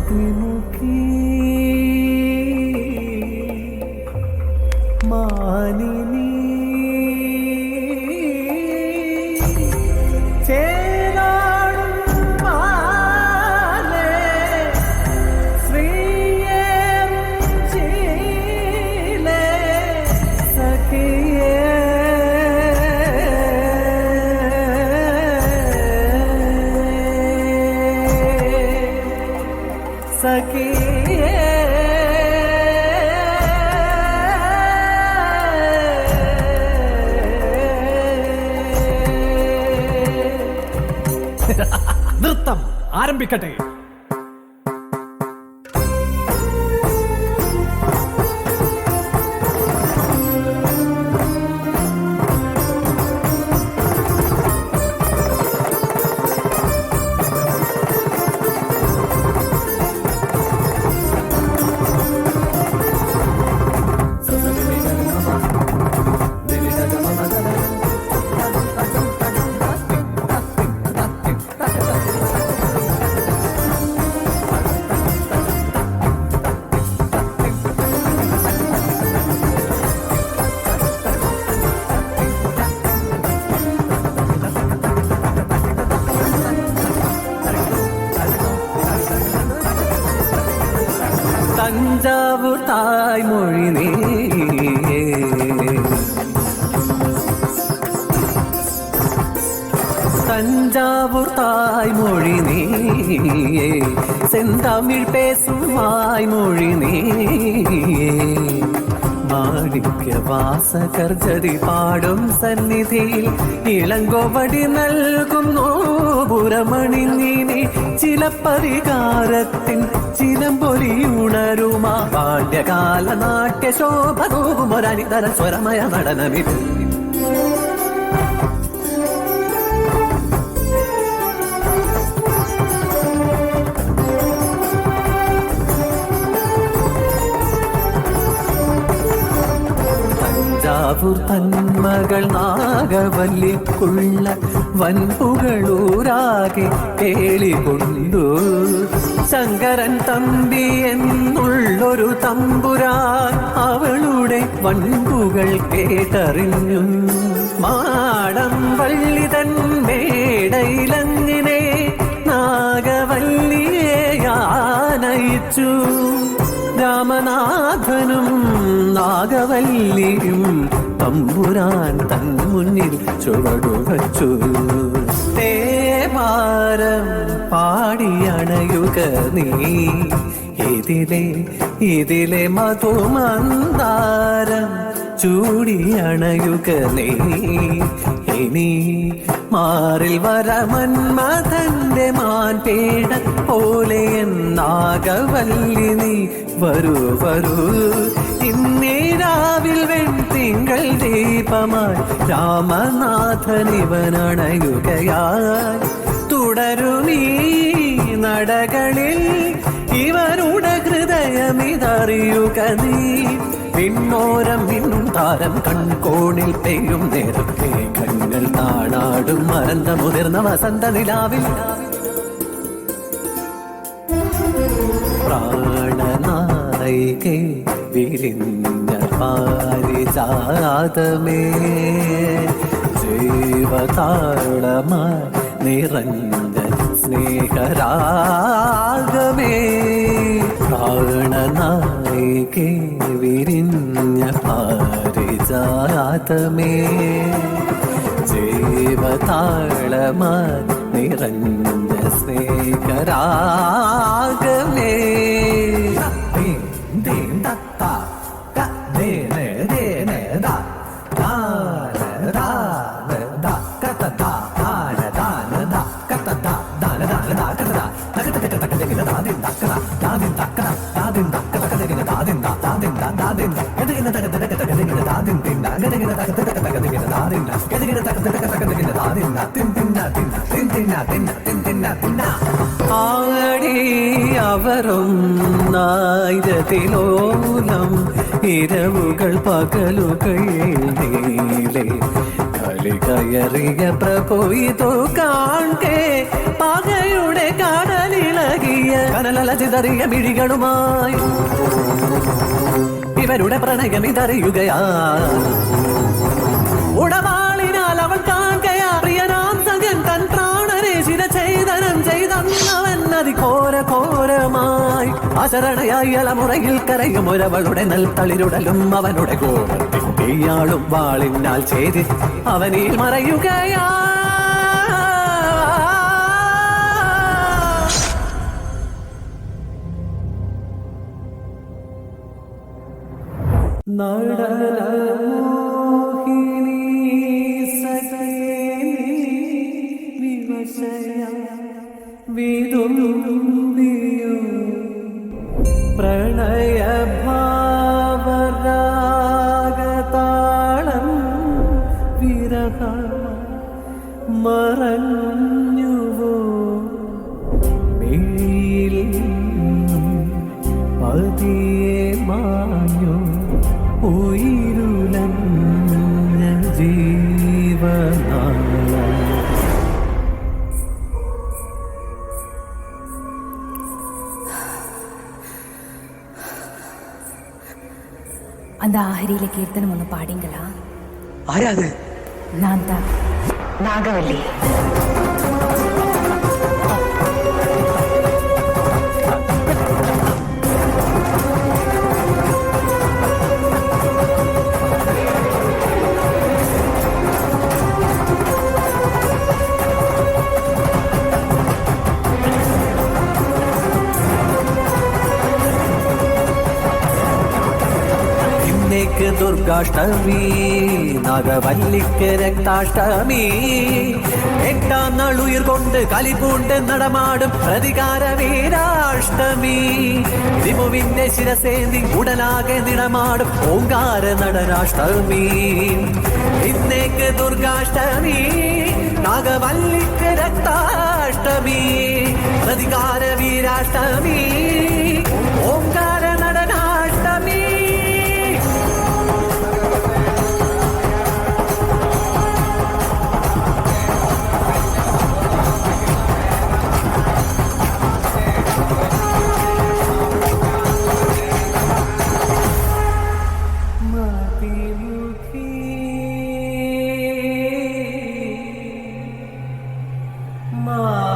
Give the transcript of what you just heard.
മതിമുഖി മാനിനി നൃത്തം ആരംഭിക്കട്ടെ. തഞ്ചാവൂർ തായ്മൊഴി നീ தஞ்சாவூர் தாய்மொழி நீயே செந்தமிழ் பேசும் வாய்மொழி நீயே മാണിക്യ വാസകർ ജതി പാടും സന്നിധിയിൽ ഇളങ്കോവടി നൽകുന്നു പുരമണിങ്ങിനി ചിലപ്പതികാരത്തിൻ ചിലമ്പൊലിയുണരുമാ പാണ്ഡ്യകാല നാട്യശോഭൂമൊരനിതര സ്വരമയ നടനമിത്. തഞ്ചാവൂർ തന്മകൾ നാഗവല്ലിക്കുള്ള വൻപുകളൂരാകെ കേളികൊണ്ടു ശങ്കരൻ തമ്പി എന്നുള്ളൊരു തമ്പുരാൻ അവളുടെ വൻപുകൾ കേട്ടറിഞ്ഞു. മാടം വള്ളി തൻ മേടയിലങ്ങിനെ നാഗവല്ലിയെ ആനയിച്ചു. രാമനാഥനും നാഗവല്ലിയും തമ്പുരാൻ തൻ മുന്നിൽ ചുവടുവച്ചു. തേവാരം പാടിയണയുക നീ ഇതിലെ മധുമന്ദാരം ചൂടിയണയുക നീ. ഇനി മാറിൽ വരമന്മഥന്റെ മാൻപേട പോലെ നാഗവല്ലി നീ വരൂ വരൂ. ഇന്നേരാവിൽ വെൺതിങ്കൾ ദീപമായി രാമനാഥനിവനണയുകയായി. തുടരുമീ നടകളിൽ ഇവരുടെ ഹൃദയമിതറിയുക നീ. പിന്നോരം മിന്നും താരം കൺകോണിൽ പെയ്യും നേരത്തെ കണ്ണുകൾ താണാടും മറന്ന മുതിർന്ന വസന്ത നിലാവിൽ. പ്രാണനായികെ വിരിഞ്ഞ പാരിജാതമേ ജീവതാളമായി നിറഞ്ഞ സ്നേഹരാഗമേ. പ്രാണനായികെ വിരിഞ്ഞ പാരിജാതമേ ജീവതാളമായി നിറഞ്ഞ സ്നേഹരാഗമേ. ആടി അവരും നായിരത്തിലോലം ഇരവുകൾ പകലുകൾ നീലേ കലി കയറിയ പ്രഭു ഇതു കാൺകെ പകയുടെ കടലിളകിയ ചിതറിയ കനലല ചിതറിയ മിഴികളുമായി ഇവരുടെ പ്രണയം ഇതറിയുകയാ. ഉടവാളിനാൽ അവൾ കാണുകയാ പ്രിയനാം സഖൻ തൻ പ്രാണനെ ശിരഛേദനം ചെയ്തന്നവൻ അതിഘോര ഘോരമായി. അശരണയായി അലമുറയിൽ കരയും ഒരവളുടെ നൽത്തളിരുടലും അവനുടെ കോപത്തിൽ ഇയാളും വാളിനാൽ ചെയ്ത് അവനിൽ മറയുകയാ. പ്രണയഭാവരാഗതാളം വിരഹ മറഞ്ഞുവോ മിഴിയിൽ പതിയെ മാഞ്ഞു ഉയിരുലഞ്ഞ ജീവനാള. அந்த ஆஹரியில கீர்த்தனம் ஒன்று பாடிங்களா? ആരാത്? நான் தான் நாகவல்லி. ഇന്നേക്ക് ദുർഗാഷ്ടമി, നാഗവല്ലിക്ക് രക്താഷ്ടമി. എട്ടാം നാൾ ഉയർ കൊണ്ട് കലിപൂണ്ട് നടമാടും പ്രതികാര വീരാഷ്ടമി. ദിമുവിന്റെ ശിരസേന്തി ഉടലാകെ നിടമാടും ഓങ്കാര നടനാഷ്ടമി. ഇന്നേക്ക് ദുർഗാഷ്ടമി, നാഗവല്ലിക്ക് രക്താഷ്ടമി. പ്രതികാര വീരാഷ്ടമി, ഓങ്കാര നടനാഷ്ടമി. Ma